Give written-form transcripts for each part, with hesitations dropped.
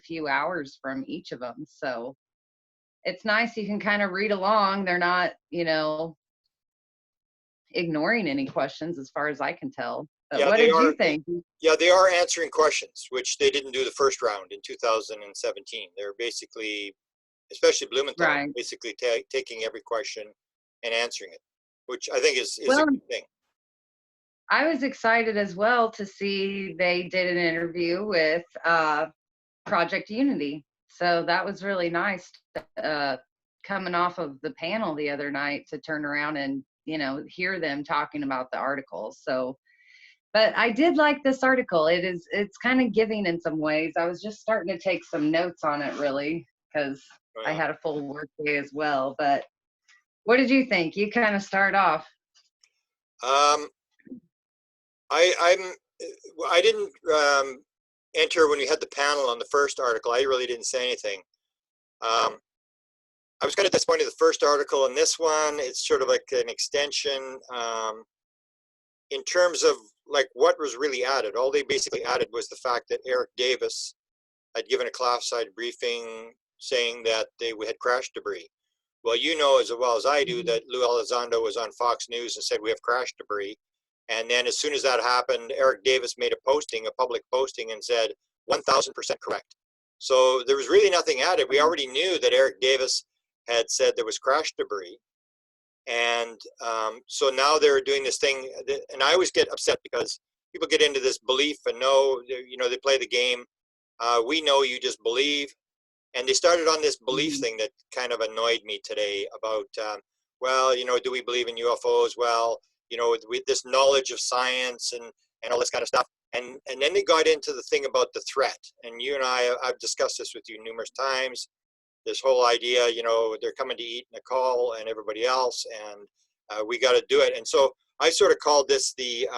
few hours from each of them. So it's nice. You can kind of read along. They're not, ignoring any questions as far as I can tell. But Yeah, what they did are. you think? Yeah, they are answering questions, which they didn't do the first round in 2017. They're basically, especially Blumenthal, Right. basically taking every question and answering it, which I think is a Well, good thing. I was excited as well to see they did an interview with Project Unity. So that was really nice, coming off of the panel the other night, to turn around and, hear them talking about the articles. So, but I did like this article. It's kind of giving in some ways. I was just starting to take some notes on it, really, because I had a full work day as well. But what did you think? You kind of start off. I didn't enter when we had the panel on the first article. I really didn't say anything. I was kind of disappointed in the first article, and this one, it's sort of like an extension in terms of like what was really added. All they basically added was the fact that Eric Davis had given a classified briefing saying that they had crash debris. Well, you know as well as I do that Lou Elizondo was on Fox News and said we have crash debris. And then as soon as that happened, Eric Davis made a public posting, and said 1,000% correct. So there was really nothing added. We already knew that Eric Davis had said there was crash debris. And so now they're doing this thing, and I always get upset because people get into this belief and know, they play the game. We know you just believe. And they started on this belief thing that kind of annoyed me today about, well, do we believe in UFOs? Well, with this knowledge of science and all this kind of stuff. And then they got into the thing about the threat. And you and I've discussed this with you numerous times. This whole idea, they're coming to eat Nicole and everybody else, and we got to do it. And so I sort of called this the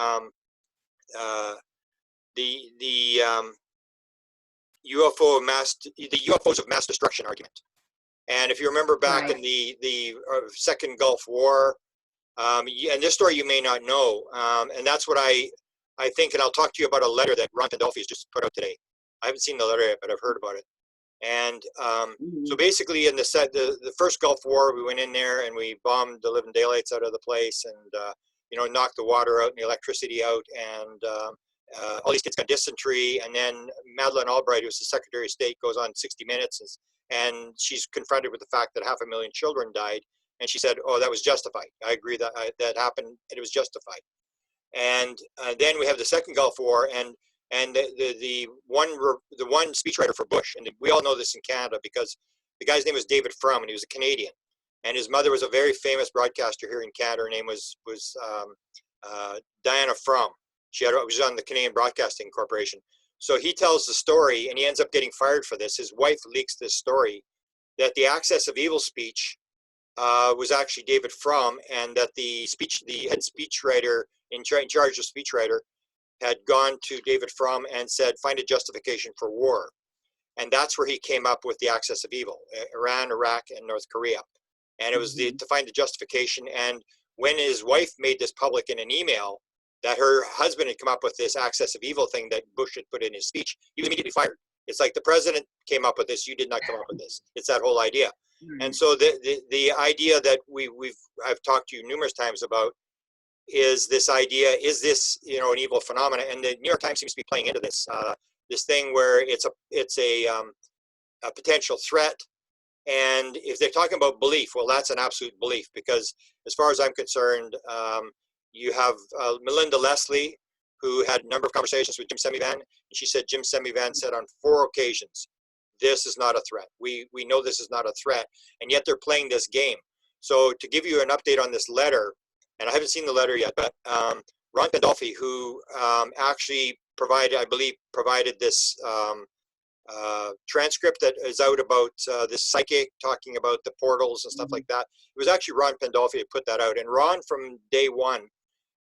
UFOs of mass destruction argument. And if you remember back in the Second Gulf War, and this story you may not know, and that's what I think, and I'll talk to you about a letter that Ron Pandolfi has just put out today. I haven't seen the letter yet, but I've heard about it. And so basically in the first Gulf War, we went in there and we bombed the living daylights out of the place, and knocked the water out and the electricity out, and all these kids got dysentery. And then Madeleine Albright, who's the Secretary of State, goes on 60 Minutes, and she's confronted with the fact that 500,000 children died, and she said, "Oh, that was justified. I agree that that happened, and it was justified." And then we have the second Gulf War, and the one speechwriter for Bush, and we all know this in Canada because the guy's name was David Frum, and he was a Canadian, and his mother was a very famous broadcaster here in Canada. Her name was Diana Frum. She was on the Canadian Broadcasting Corporation. So he tells the story, and he ends up getting fired for this. His wife leaks this story that the Access of Evil speech was actually David Frum, and that the head speechwriter in charge of speechwriter had gone to David Frum and said, find a justification for war. And that's where he came up with the Access of Evil, Iran, Iraq, and North Korea. And it was to find the justification. And when his wife made this public in an email, that her husband had come up with this Access of Evil thing that Bush had put in his speech, he was immediately fired. It's like the president came up with this, you did not come up with this. It's that whole idea. And so the idea that I've talked to you numerous times about is this idea, is this an evil phenomenon? And the New York Times seems to be playing into this this thing where it's a potential threat. And if they're talking about belief, well, that's an absolute belief, because as far as I'm concerned, you have Melinda Leslie, who had a number of conversations with Jim Semivan, and she said Jim Semivan said on 4 occasions, this is not a threat. We know this is not a threat, and yet they're playing this game. So to give you an update on this letter, and I haven't seen the letter yet, but Ron Pandolfi, who actually provided this transcript that is out about this psychic talking about the portals and stuff like that. It was actually Ron Pandolfi who put that out. And Ron, from day one,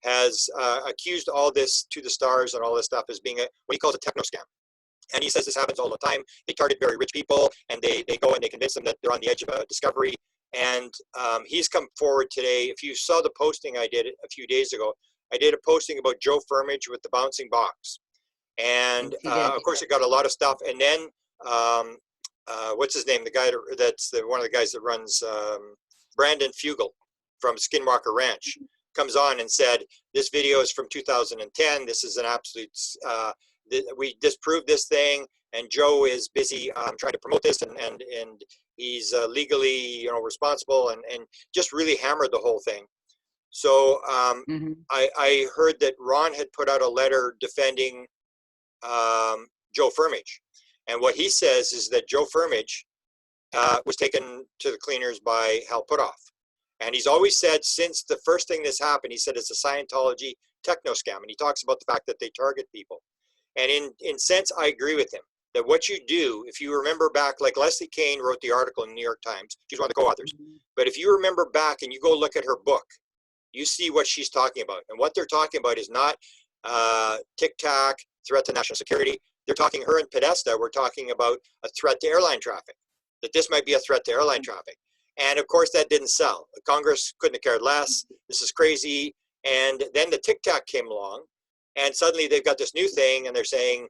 has accused all this to the stars and all this stuff as being what he calls a techno scam. And he says this happens all the time. They target very rich people, and they go and they convince them that they're on the edge of a discovery. And he's come forward today. If you saw the posting I did a few days ago, I did a posting about Joe Firmage with the bouncing box. And of course, it got a lot of stuff. And then what's his name? The guy that's one of the guys that runs Brandon Fugel from Skinwalker Ranch comes on and said, this video is from 2010. This is an absolute, we disproved this thing, and Joe is busy trying to promote this, and he's legally, responsible, and just really hammered the whole thing. So I heard that Ron had put out a letter defending Joe Firmage. And what he says is that Joe Firmage was taken to the cleaners by Hal Puthoff. And he's always said, since the first thing this happened, he said it's a Scientology techno scam. And he talks about the fact that they target people. And in sense, I agree with him that what you do, if you remember back, like Leslie Kane wrote the article in the New York Times, she's one of the co-authors. But if you remember back and you go look at her book, you see what she's talking about. And what they're talking about is not tic-tac, threat to national security. They're talking, her and Podesta were talking about a threat to airline traffic, that this might be a threat to airline traffic. And of course, that didn't sell. Congress couldn't have cared less. This is crazy. And then the tic-tac came along, and suddenly they've got this new thing, and they're saying,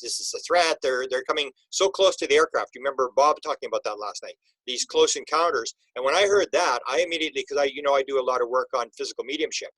this is a threat. They're coming so close to the aircraft. You remember Bob talking about that last night, these close encounters. And when I heard that, I immediately, because I do a lot of work on physical mediumship.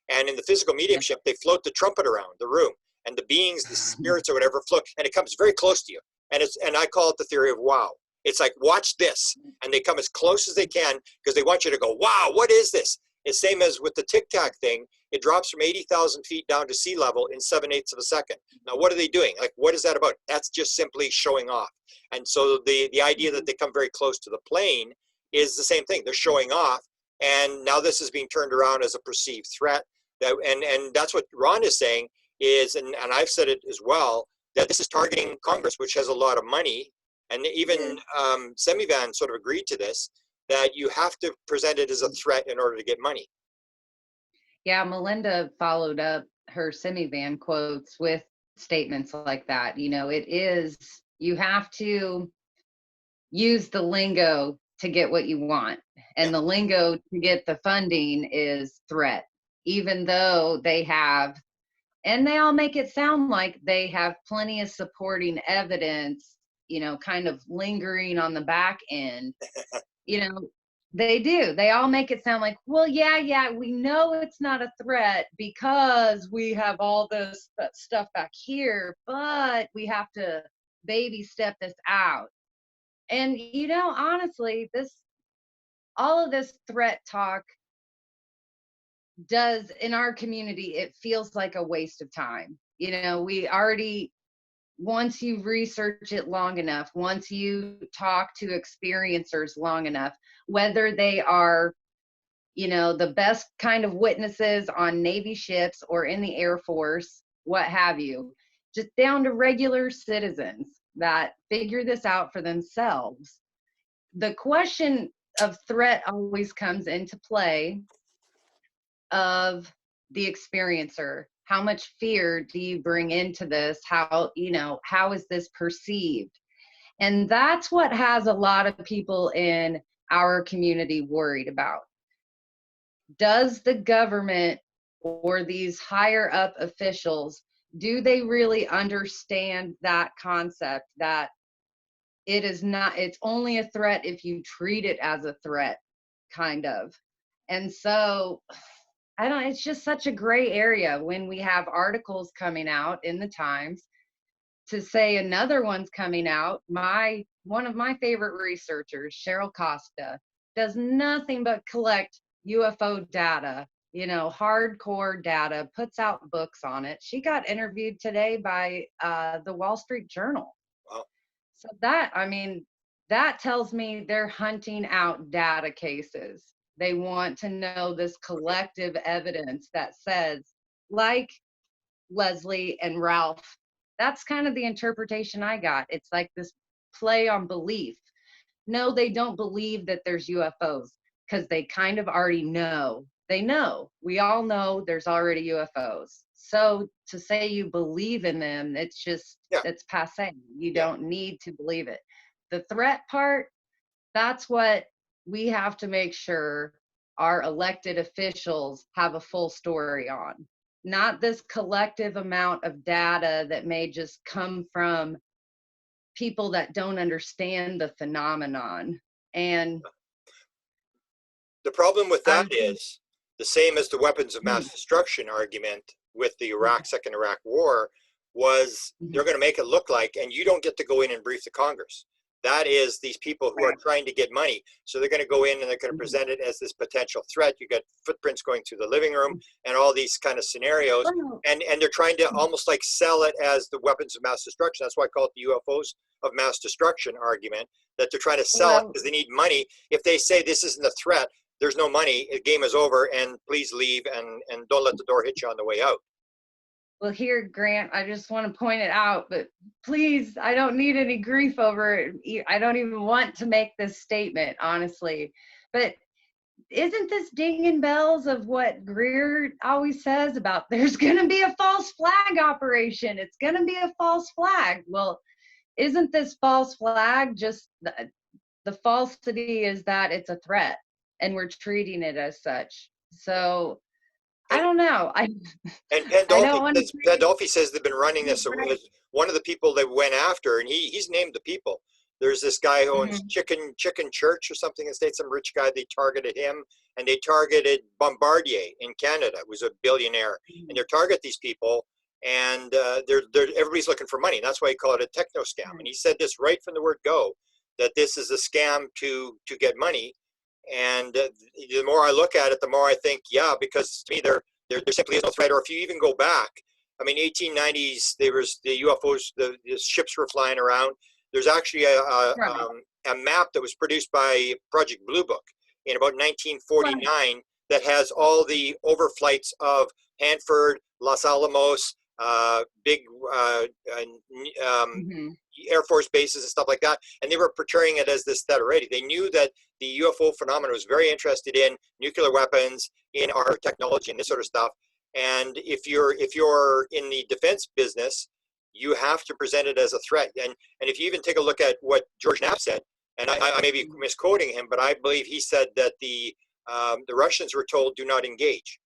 And in the physical mediumship, they float the trumpet around the room, and the beings, the spirits or whatever float, and it comes very close to you. And I call it the theory of wow. It's like, watch this. And they come as close as they can because they want you to go, wow, what is this? It's same as with the tic-tac thing. It drops from 80,000 feet down to sea level in 7/8 of a second. Now, what are they doing? Like, what is that about? That's just simply showing off. And so the idea that they come very close to the plane is the same thing. They're showing off. And now this is being turned around as a perceived threat. And that's what Ron is saying is, and I've said it as well, that this is targeting Congress, which has a lot of money. And even Semivan sort of agreed to this, that you have to present it as a threat in order to get money. Yeah, Melinda followed up her Semivan quotes with statements like that. It is, you have to use the lingo to get what you want. And the lingo to get the funding is threat, even though they have, and they all make it sound like they have plenty of supporting evidence, kind of lingering on the back end. They do. They all make it sound like, well, yeah, we know it's not a threat because we have all this stuff back here, but we have to baby step this out. And, honestly, all of this threat talk does in our community, it feels like a waste of time. We already, once you research it long enough, once you talk to experiencers long enough, whether they are, the best kind of witnesses on Navy ships or in the Air Force, what have you, just down to regular citizens that figure this out for themselves. The question of threat always comes into play of the experiencer. How much fear do you bring into this? How is this perceived? And that's what has a lot of people in our community worried about. Does the government or these higher up officials, do they really understand that concept that it's only a threat if you treat it as a threat, kind of? And so it's just such a gray area when we have articles coming out in the Times to say another one's coming out. One of my favorite researchers, Cheryl Costa, does nothing but collect UFO data, hardcore data, puts out books on it. She got interviewed today by the Wall Street Journal. Wow. So that tells me they're hunting out data cases. They want to know this collective evidence that says, like Leslie and Ralph, that's kind of the interpretation I got. It's like this play on belief. No, they don't believe that there's UFOs because they kind of already know. They know. We all know there's already UFOs. So to say you believe in them, it's passé. You don't need to believe it. The threat part, that's what we have to make sure our elected officials have a full story on. Not this collective amount of data that may just come from people that don't understand the phenomenon. And The problem with I that was is the same as the weapons of mass mm, destruction argument with the mhm, Second Iraq War was they're mhm, going to make it look like, and you don't get to go in and brief the Congress. That is these people who are right, trying to get money. So they're going to go in and they're going to mhm. present it as this potential threat. You got footprints going through the living room and all these kind of scenarios. Well, And they're trying to almost like sell it as the weapons of mass destruction. That's why I call it the UFOs of mass destruction argument, that they're trying to sell it well, because they need money. If they say this isn't a threat, there's no money, the game is over, and please leave and don't let the door hit you on the way out. well, here, Grant, I just want to point it out, but please, I don't need any grief over it. I don't even want to make this statement, honestly. But isn't this dinging bells of what Greer always says about there's going to be a false flag operation? It's going to be a false flag. Well, isn't this false flag just the falsity is that it's a threat and we're treating it as such? So I And don't know. and I don't want to say Pandolfi says they've been running this. So right. one of the people they went after, and he's named the people. There's this guy who owns Mhm. Chicken Church or something in the States, some rich guy. They targeted him, and they targeted Bombardier in Canada, who's a billionaire, and they target these people, and they're everybody's looking for money. And that's why he called it a techno scam. And he said this right from the word go, that this is a scam to get money. And the more I look at it, the more I think, yeah, because to me, there simply is no threat. Or if you even go back, I mean, 1890s, there was the UFOs, the ships were flying around. There's actually Right. a map that was produced by Project Blue Book in about Right. 1949 that has all the overflights of Hanford, Los Alamos, big um, Mhm. Air Force bases and stuff like that. And they were portraying it as this threat already. They knew that the UFO phenomenon was very interested in nuclear weapons, in our technology and this sort of stuff. And if you're in the defense business, you have to present it as a threat. And if you even take a look at what George Knapp said, and I may be misquoting him, but I believe he said that the Russians were told do not engage.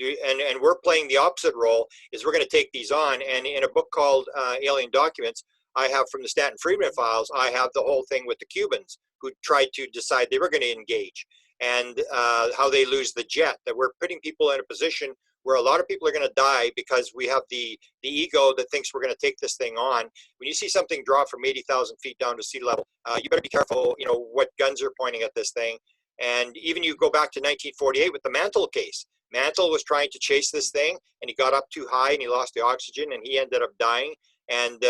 And we're playing the opposite role, is we're going to take these on. And in a book called Alien Documents, I have from the Stanton Friedman files, I have the whole thing with the Cubans who tried to decide they were going to engage, and how they lose the jet, that we're putting people in a position where a lot of people are going to die because we have the ego that thinks we're going to take this thing on. When you see something drop from 80,000 feet down to sea level, you better be careful, what guns are pointing at this thing. And even you go back to 1948 with the Mantle case. Mantle was trying to chase this thing, and he got up too high and he lost the oxygen and he ended up dying. And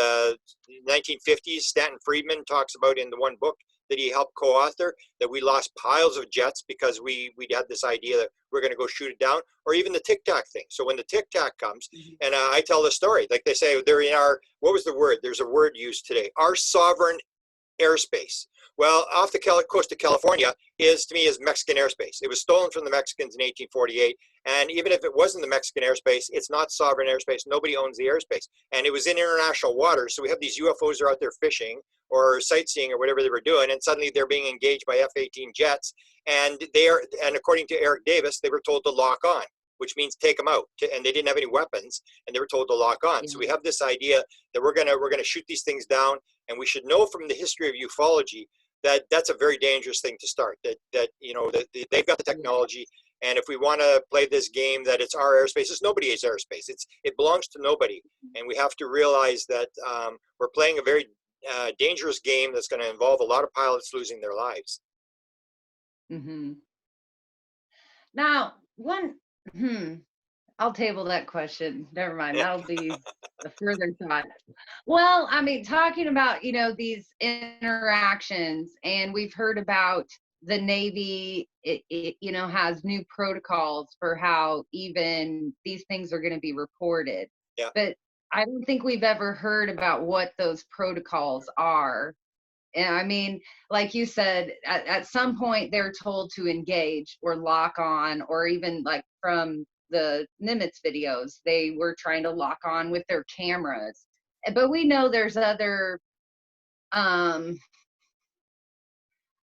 1950s, Stanton Friedman talks about in the one book that he helped co-author, that we lost piles of jets because we had this idea that we're going to go shoot it down, or even the Tic Tac thing. So when the Tic Tac comes, and I tell the story, like they say, they're in our, what was the word? There's a word used today, our sovereign airspace. Well, off the coast of California is, to me, is Mexican airspace. It was stolen from the Mexicans in 1848. And even if it wasn't the Mexican airspace, it's not sovereign airspace. Nobody owns the airspace. And it was in international waters. So we have these UFOs are out there fishing or sightseeing or whatever they were doing. And suddenly they're being engaged by F-18 jets. And and according to Eric Davis, they were told to lock on, which means take them out. And they didn't have any weapons, and they were told to lock on. Yeah. So we have this idea that we're gonna shoot these things down. And we should know from the history of ufology that that's a very dangerous thing to start. That they've got the technology, and if we want to play this game that it's our airspace, it's nobody's airspace. It belongs to nobody, and we have to realize that we're playing a very dangerous game that's going to involve a lot of pilots losing their lives. Mm-hmm. Now, I'll table that question. Never mind. Yeah, That'll be the further thought. Well, I mean, talking about, these interactions, and we've heard about the Navy, has new protocols for how even these things are going to be reported. yeah. But I don't think we've ever heard about what those protocols are. And I mean, like you said, at some point they're told to engage or lock on, or even like from the Nimitz videos, they were trying to lock on with their cameras. But we know there's other um,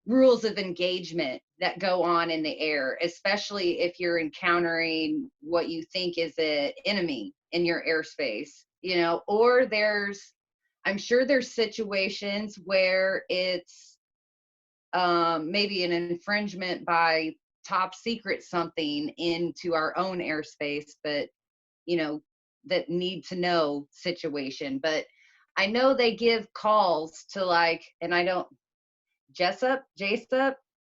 rules of engagement that go on in the air, especially if you're encountering what you think is an enemy in your airspace, or there's I'm sure there's situations where it's maybe an infringement by top secret something into our own airspace, but you know, that need to know situation. But I know they give calls to like, and I don't, Jessup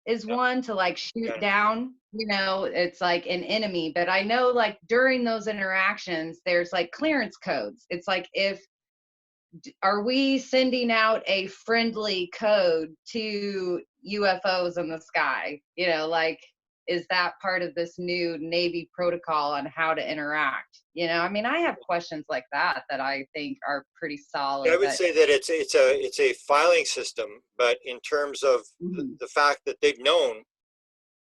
is Yeah, one to like shoot yeah. down, it's like an enemy. But I know like during those interactions, there's like clearance codes. It's like, if are we sending out a friendly code to UFOs in the sky? Like, is that part of this new Navy protocol on how to interact? I mean, I have questions like that I think are pretty I solid. would say that it's a filing system, but in terms of Mhm, the fact that they've known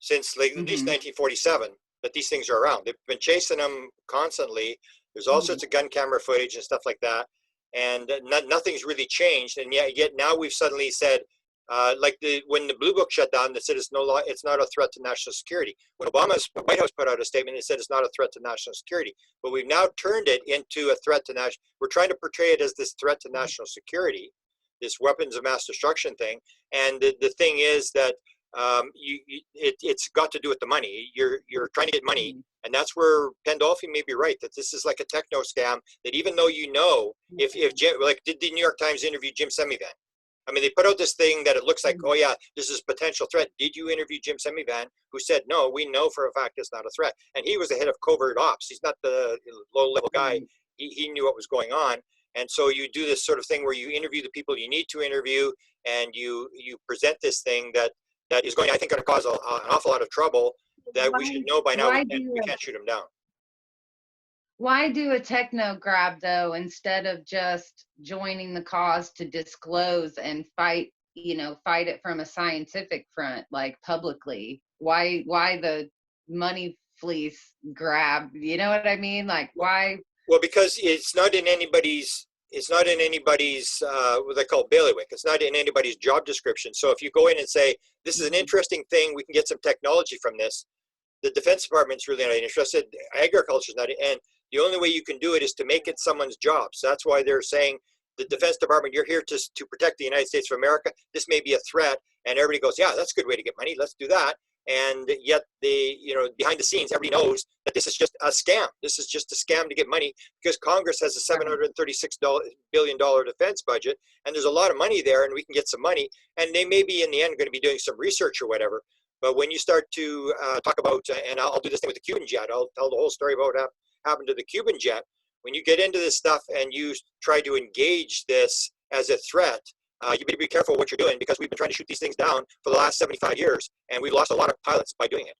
since like at least mhm, 1947 that these things are around. They've been chasing them constantly. There's all mhm, sorts of gun camera footage and stuff like that, and nothing's really changed. And yet now we've suddenly said, when the Blue Book shut down, they said it's not a threat to national security. When Obama's White House put out a statement, they said it's not a threat to national security. But we've now turned it into a threat to national. We're trying to portray it as this threat to national security, this weapons of mass destruction thing. And the thing is that it's got to do with the money. You're trying to get money, mhm. and that's where Pandolfi may be right, that this is like a techno scam. That even though if Jim, like, did the New York Times interview Jim Semivan? I mean, they put out this thing that it looks like, oh yeah, this is a potential threat. Did you interview Jim Semivan, who said no? We know for a fact it's not a threat, and he was the head of covert ops. He's not the low-level guy. Right. He knew what was going on, and so you do this sort of thing where you interview the people you need to interview, and you present this thing that is going, I think, going to cause an awful lot of trouble. That we should Why know by now. why We do can't shoot them down. Why do a techno grab though, instead of just joining the cause to disclose and fight it from a scientific front, like publicly? Why the money fleece grab? You know what I mean? Like, why? Well, because it's not in anybody's what they call bailiwick. It's not in anybody's job description. So if you go in and say this is an interesting thing, we can get some technology from this. The Defense Department's really not interested. Agriculture's not, and the only way you can do it is to make it someone's job. So that's why they're saying the Defense Department, you're here to protect the United States of America. This may be a threat, and everybody goes, yeah, that's a good way to get money. Let's do that. And yet, behind the scenes, everybody knows that this is just a scam. This is just a scam to get money because Congress has a $736 billion defense budget, and there's a lot of money there, and we can get some money. And they may be in the end going to be doing some research or whatever. But when you start to talk about, and I'll do this thing with the Cuban jet, I'll tell the whole story about what happened to the Cuban jet. When you get into this stuff and you try to engage this as a threat, you better be careful what you're doing, because we've been trying to shoot these things down for the last 75 years, and we've lost a lot of pilots by doing it.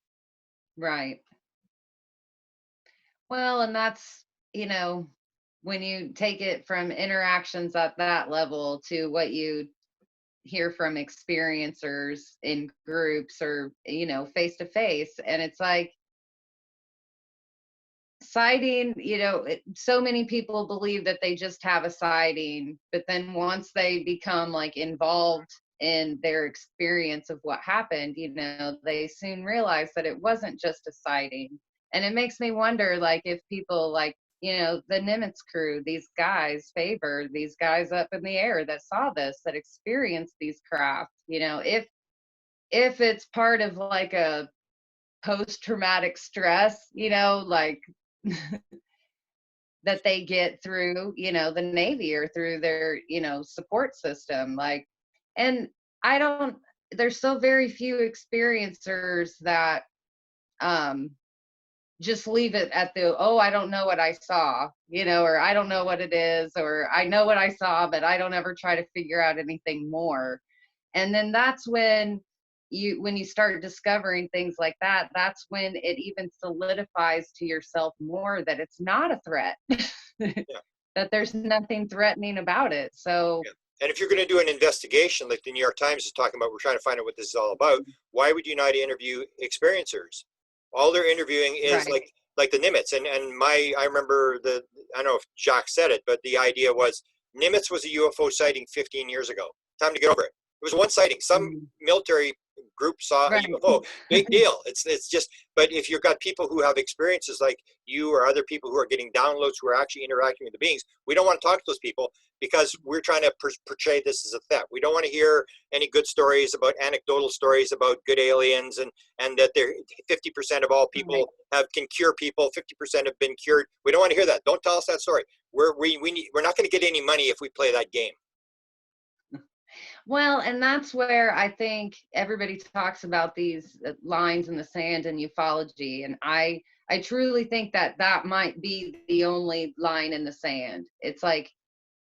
Right. Well, and that's, when you take it from interactions at that level to what you hear from experiencers in groups or face to face, and it's like sighting, so many people believe that they just have a sighting, but then once they become like involved in their experience of what happened, they soon realize that it wasn't just a sighting. And it makes me wonder, like, if people like, the Nimitz crew, these guys favor these guys up in the air that saw this, that experienced these craft, if it's part of like a post-traumatic stress, like that they get through, the Navy or through their, support system. Like, and I don't, there's so very few experiencers that just leave it at the, oh, I don't know what I saw, or I don't know what it is, or I know what I saw, but I don't ever try to figure out anything more. And then that's when you start discovering things like that, that's when it even solidifies to yourself more that it's not a threat. Yeah. That there's nothing threatening about it. So Yeah. And if you're going to do an investigation, like the New York Times is talking about, we're trying to find out what this is all about. Why would you not interview experiencers? All they're interviewing is right. like the Nimitz. I remember I don't know if Jacques said it, but the idea was Nimitz was a UFO sighting 15 years ago. Time to get over it. It was one sighting. Some Mhm. military group saw a Right. UFO. Big deal. It's just, but if you've got people who have experiences like you or other people who are getting downloads, who are actually interacting with the beings, we don't want to talk to those people because we're trying to portray this as a threat. We don't want to hear any good stories about anecdotal stories about good aliens and that they're 50% of all people can cure people, 50% have been cured. We don't want to hear that. Don't tell us that story. We're not going to get any money if we play that game. Well, and that's where I think everybody talks about these lines in the sand and ufology, and I truly think that that might be the only line in the sand. It's like,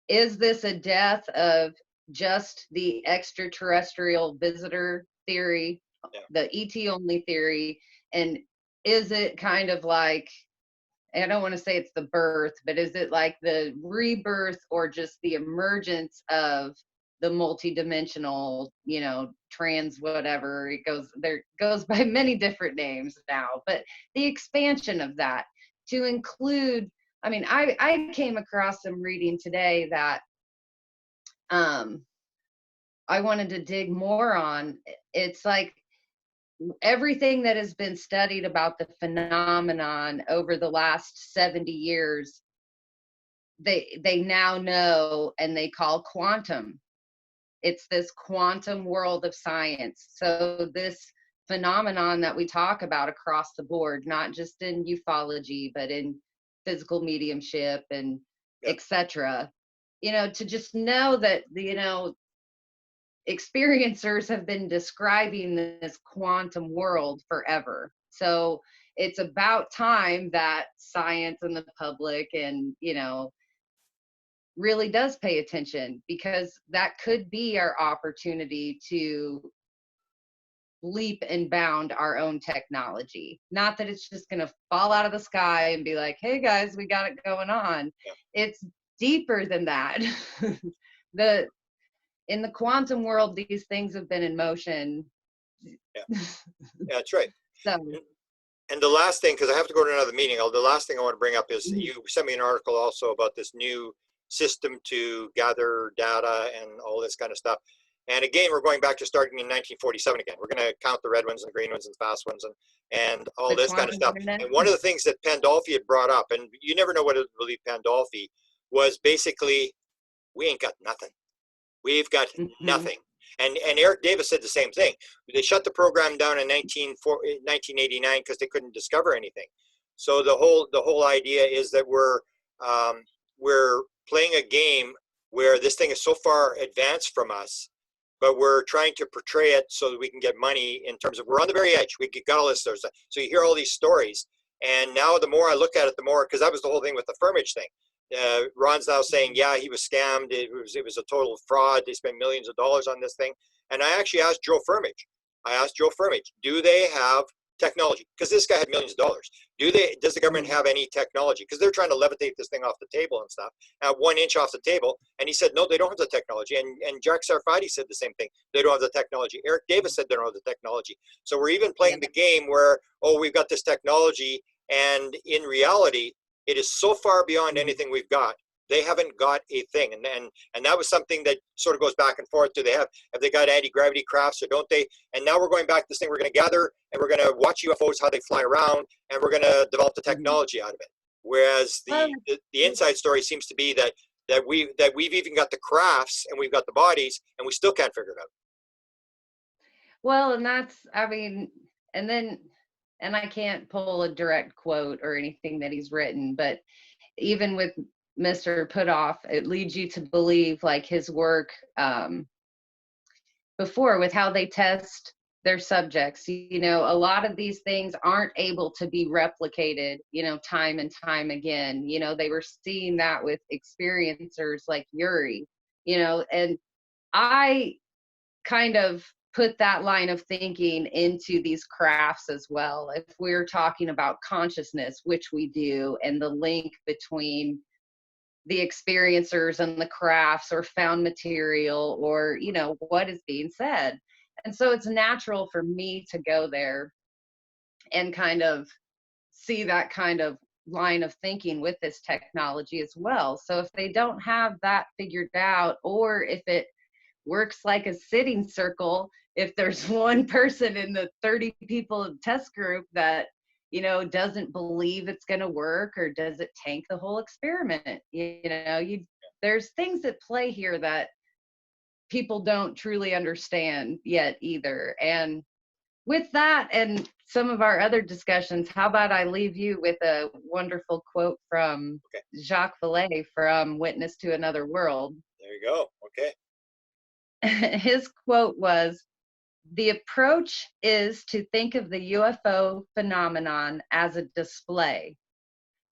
is this a death of just the extraterrestrial visitor theory, Yeah. the ET only theory, and is it kind of like, I don't want to say it's the birth, but is it like the rebirth or just the emergence of the multidimensional, you know, trans whatever it goes, there goes by many different names now, but the expansion of that to include, I mean, I came across some reading today that um I wanted to dig more on. It's like everything that has been studied about the phenomenon over the last 70 years, they now know and they call quantum. It's this quantum world of science. So this phenomenon that we talk about across the board, not just in ufology, but in physical mediumship and etc. You know, to just know that, you know, experiencers have been describing this quantum world forever. So it's about time that science and the public and, you know, really does pay attention, because that could be our opportunity to leap and bound our own technology. Not that it's just going to fall out of the sky and be like, hey guys, we got it going on. Yeah. It's deeper than that. the In the quantum world, these things have been in motion. Yeah, yeah, that's right. So And the last thing, because I have to go to another meeting, the last thing I want to bring up is you sent me an article also about this new system to gather data and all this kind of stuff. And again, we're going back to starting in 1947 again. We're going to count the red ones and the green ones and the fast ones and all the this kind of quantum stuff. internet. And one of the things that Pandolfi had brought up, and you never know what to believe Pandolfi, was basically, we ain't got nothing. We've got nothing. And Eric Davis said the same thing. They shut the program down in 1989 because they couldn't discover anything. So the whole idea is that we're playing a game where this thing is so far advanced from us, but we're trying to portray it so that we can get money in terms of, we're on the very edge. We got all this stuff. So you hear all these stories. And now the more I look at it, the more, because that was the whole thing with the Firmage thing. Ron's now saying, yeah, he was scammed. It was a total fraud. They spent millions of dollars on this thing. And I actually asked Joe Firmage, do they have technology? Because this guy had millions of dollars. Does the government have any technology? Because they're trying to levitate this thing off the table and stuff, 1 inch off the table. And he said, no, they don't have the technology. And Jack Sarfati said the same thing. They don't have the technology. Eric Davis said they don't have the technology. So we're even playing the game where, oh, we've got this technology. And in reality, it is so far beyond anything we've got. They haven't got a thing. And that was something that sort of goes back and forth. Have they got anti-gravity crafts or don't they? And now we're going back to this thing. We're going to gather and we're going to watch UFOs, how they fly around, and we're going to develop the technology out of it. Whereas the inside story seems to be that we've even got the crafts and we've got the bodies and we still can't figure it out. Well, and that's, I mean, and I can't pull a direct quote or anything that he's written, but even with Mr. Putoff, it leads you to believe like his work before with how they test their subjects. You know, a lot of these things aren't able to be replicated, you know, time and time again. You know, they were seeing that with experiencers like Yuri, you know, and I kind of put that line of thinking into these crafts as well. If we're talking about consciousness, which we do, and the link between the experiencers and the crafts or found material or, you know, what is being said. And so it's natural for me to go there and kind of see that kind of line of thinking with this technology as well. So if they don't have that figured out, or if it works like a sitting circle if there's one person in the 30 people test group that, you know, doesn't believe it's going to work, or does it tank the whole experiment? You know, there's things at play here that people don't truly understand yet either. And with that and some of our other discussions, how about I leave you with a wonderful quote from Jacques Vallée from Witness to Another World. There you go. Okay. His quote was, "The approach is to think of the UFO phenomenon as a display,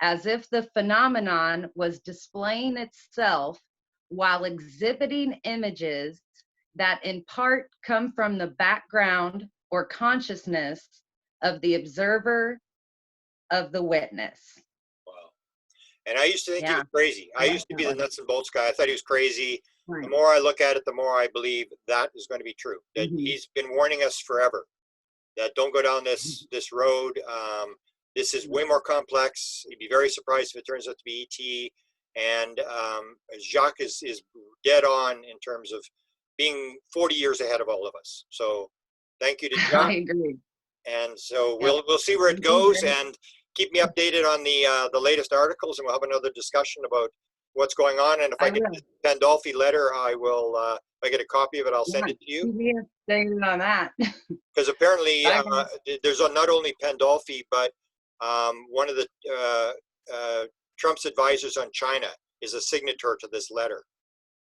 as if the phenomenon was displaying itself while exhibiting images that in part come from the background or consciousness of the observer, of the witness." Wow. And I used to think he was crazy. I used to be the nuts and bolts guy. I thought he was crazy. Right. The more I look at it, the more I believe that is going to be true. That he's been warning us forever that don't go down this road. This is way more complex. You'd be very surprised if it turns out to be ET. And Jacques is dead on in terms of being 40 years ahead of all of us. So thank you to Jacques. I agree. And so we'll see where it goes, and keep me updated on the latest articles, and we'll have another discussion about what's going on. And if I get this Pandolfi letter, I will. If I get a copy of it, I'll send it to you. Staying on that. Because apparently there's not only Pandolfi, but one of the Trump's advisors on China is a signature to this letter,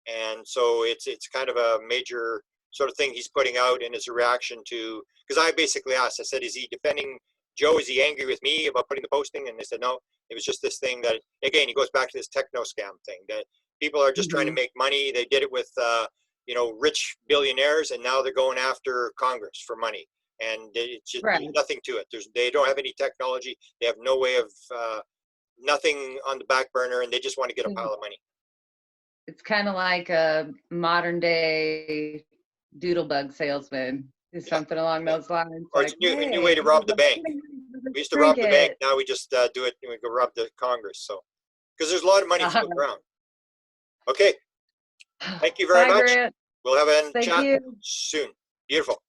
and so it's kind of a major sort of thing he's putting out, and it's a reaction to, because I basically asked, I said, is he defending Joe? Is he angry with me about putting the posting? And they said, no, it was just this thing that, again, he goes back to this techno scam thing, that people are just trying to make money. They did it with, you know, rich billionaires, and now they're going after Congress for money. And it's just there's nothing to it. They don't have any technology. They have no way of, nothing on the back burner, and they just want to get a pile of money. It's kind of like a modern day doodlebug salesman, something along those lines. Or it's a new way to rob the bank. We used to rob the bank. Now we just do it, and we go rob the Congress. So, because there's a lot of money floating around. Okay. Thank you very much. Grant. We'll have a chat soon. Beautiful.